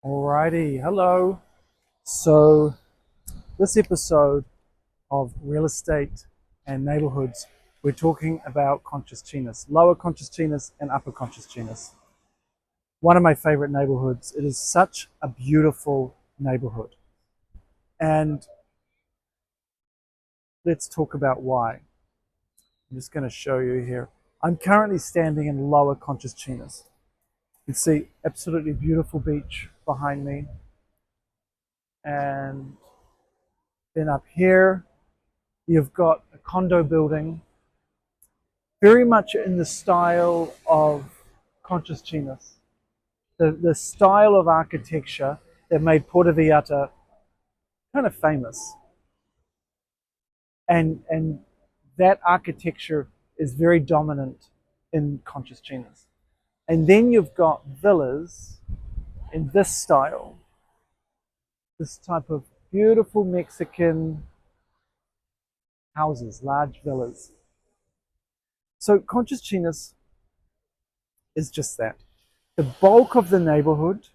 Alrighty, hello. So, this episode of real estate and neighborhoods, we're talking about Conchas Chinas, lower Conchas Chinas and upper Conchas Chinas. One of my favorite neighborhoods. It is such a beautiful neighborhood. And let's talk about why. I'm just going to show you here. I'm currently standing in lower Conchas Chinas. You can see absolutely beautiful beach behind me. And then up here, you've got a condo building, very much in the style of Conchas Chinas. The style of architecture that made Puerto Vallarta kind of famous. And that architecture is very dominant in Conchas Chinas. And then you've got villas in this style, this type of beautiful Mexican houses, large villas. So Conchas Chinas is just that. The bulk of the neighborhood,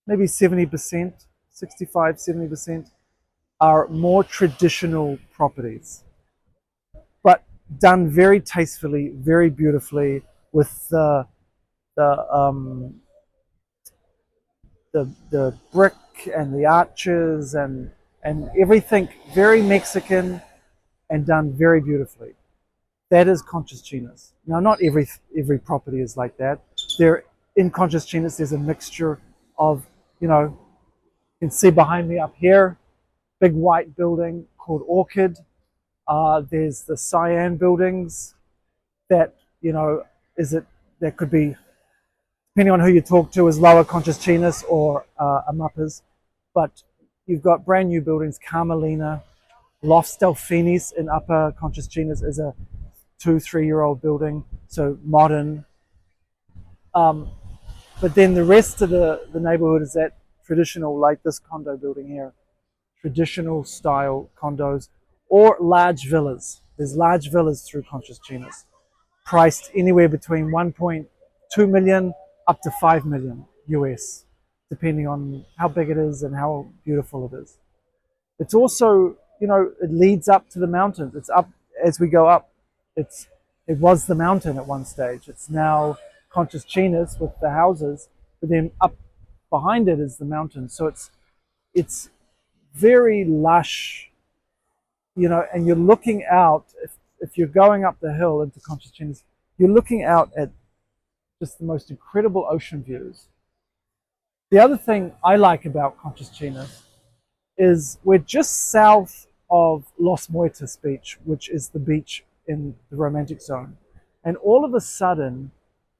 maybe 70%, 65, 70%, are more traditional properties, but done very tastefully, very beautifully, with the the brick and the arches and everything very Mexican and done very beautifully. That is Conchas Chinas. Now, not every property is like that. There in Conchas Chinas, there's a mixture of, you can see behind me up here, big white building called Orchid. There's the cyan buildings that, is it that could be, depending on who you talk to, is lower Conchas Chinas or Amapas. But you've got brand new buildings, Carmelina, Lofts Delfinis in upper Conchas Chinas is a 2-3-year-old building, so modern. But then the rest of the neighborhood is that traditional, like this condo building here, traditional style condos or large villas. There's large villas through Conchas Chinas, priced anywhere between 1.2 million up to 5 million US, depending on how big it is and how beautiful it is. It's also, it leads up to the mountains. It's up as we go up. It was the mountain at one stage. It's now Conchas Chinas with the houses, but then up behind it is the mountain. So it's very lush, and you're looking out. If you're going up the hill into Conchas Chinas, you're looking out at just the most incredible ocean views. The other thing I like about Conchas Chinas is we're just south of Los Muertos Beach, which is the beach in the romantic zone. And all of a sudden,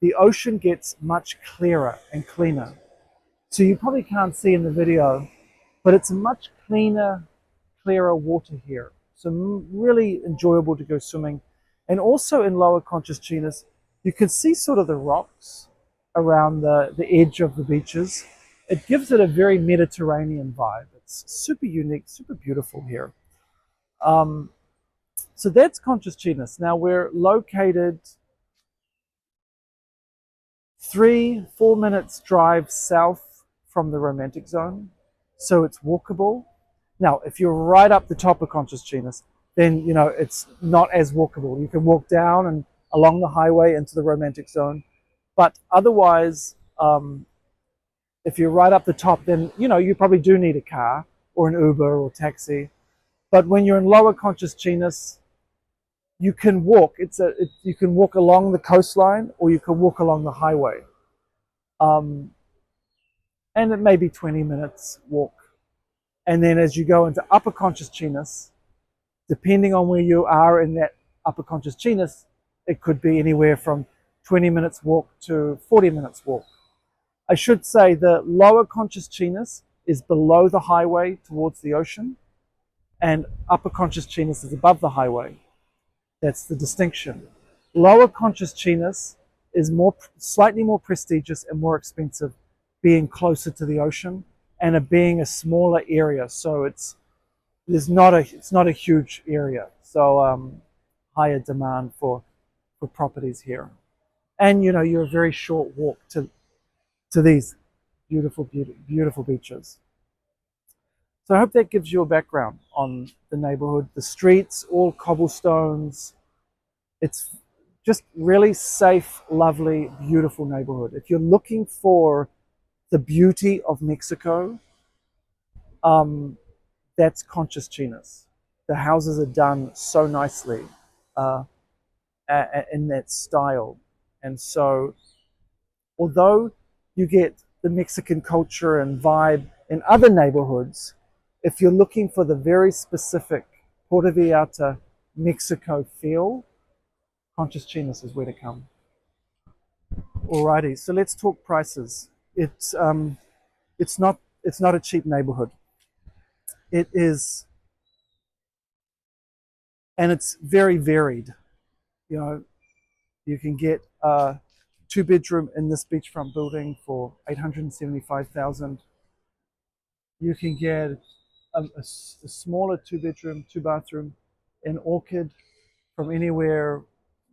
the ocean gets much clearer and cleaner. So you probably can't see in the video, but it's much cleaner, clearer water here. So really enjoyable to go swimming. And also in lower Conchas Chinas, you can see sort of the rocks around the edge of the beaches. It gives it a very Mediterranean vibe. It's super unique, super beautiful here. So that's Conchas Chinas. Now we're located 3-4 minutes drive south from the romantic zone, so it's walkable. Now, if you're right up the top of Conchas Chinas, then it's not as walkable. You can walk down and along the highway into the romantic zone, but otherwise, if you're right up the top, then you probably do need a car or an Uber or taxi. But when you're in lower Conchas Chinas, you can walk. You can walk along the coastline or you can walk along the highway. And it may be 20 minutes walk. And then as you go into upper Conchas Chinas, depending on where you are in that upper Conchas Chinas, it could be anywhere from 20 minutes walk to 40 minutes walk. I should say the lower Conchas Chinas is below the highway towards the ocean, and upper Conchas Chinas is above the highway. That's the distinction. Lower Conchas Chinas is slightly more prestigious and more expensive, being closer to the ocean and being a smaller area. So it's not a huge area. So higher demand for properties here, and you're a very short walk to these beautiful, beautiful beaches. So I hope that gives you a background on the neighborhood. The streets, all cobblestones. It's just really safe, lovely, beautiful neighborhood. If you're looking for the beauty of Mexico, um, that's Conchas Chinas. The houses are done so nicely uh, in that style. And so, although you get the Mexican culture and vibe in other neighborhoods, if you're looking for the very specific Puerto Vallarta, Mexico feel, Conchas Chinas is where to come. Alrighty, so let's talk prices. It's not a cheap neighborhood. It is, and it's very varied. You know, you can get a two-bedroom in this beachfront building for $875,000. You can get a smaller two-bedroom, two-bathroom in Orchid from anywhere,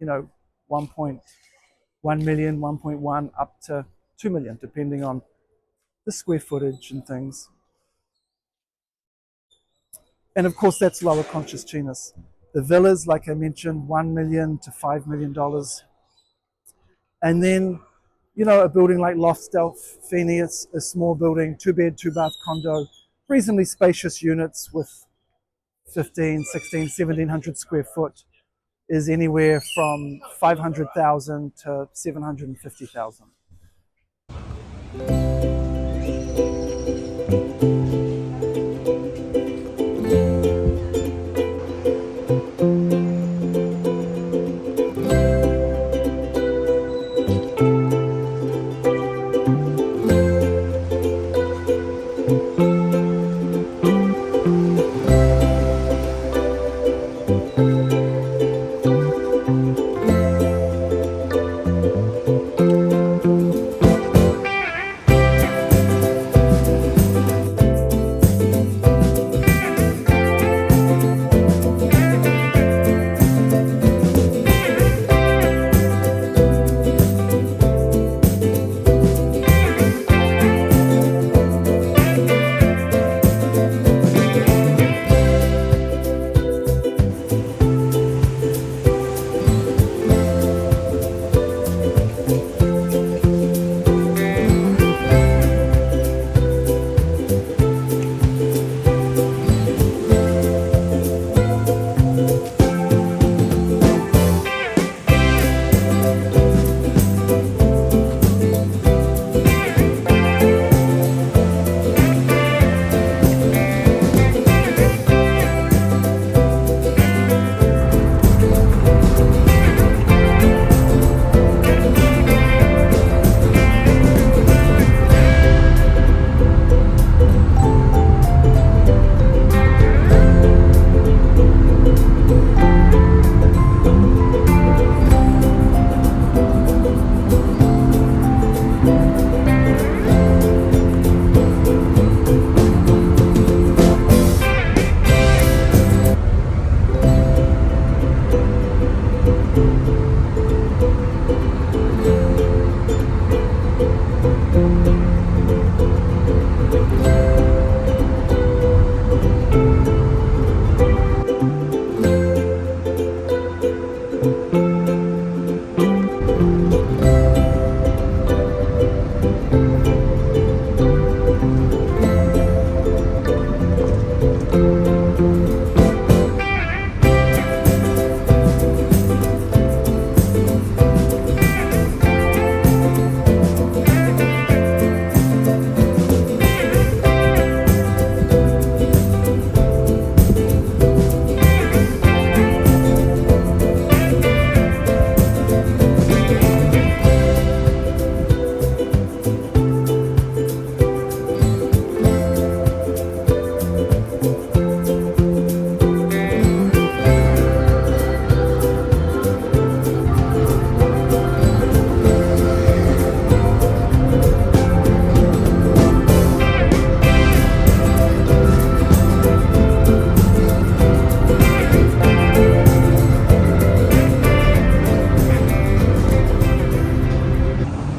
1.1 million, 1.1 up to 2 million, depending on the square footage and things. And of course, that's lower Conchas Chinas. The villas, like I mentioned, $1 million to $5 million. And then, a building like Loftsdale Feeney, it's a small building, two-bed, two-bath condo, reasonably spacious units with 15, 16, 1700 square foot, is anywhere from 500,000 to 750,000.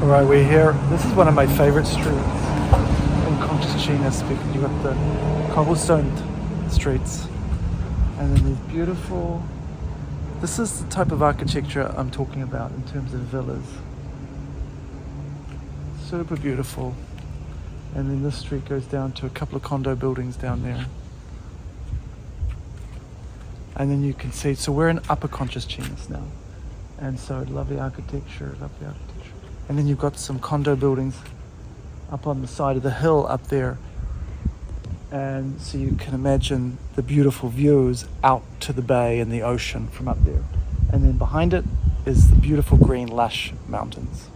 All right, we're here. This is one of my favorite streets. Chinas because you've got the cobblestone streets, and then these beautiful. This is the type of architecture I'm talking about in terms of villas. Super beautiful. And then this street goes down to a couple of condo buildings down there. And then you can see, so we're in Upper Conchas Chinas now. And so lovely architecture, lovely architecture. And then you've got some condo buildings up on the side of the hill up there. And so you can imagine the beautiful views out to the bay and the ocean from up there. And then behind it is the beautiful green lush mountains.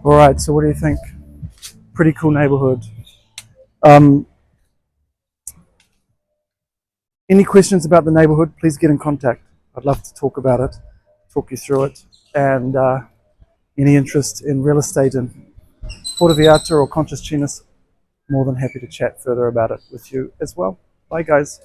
All right, so what do you think? Pretty cool neighborhood. Any questions about the neighborhood, please get in contact. I'd love to talk about it, talk you through it, and any interest in real estate in Puerto Vallarta or Conchas Chinas, more than happy to chat further about it with you as well. Bye, guys.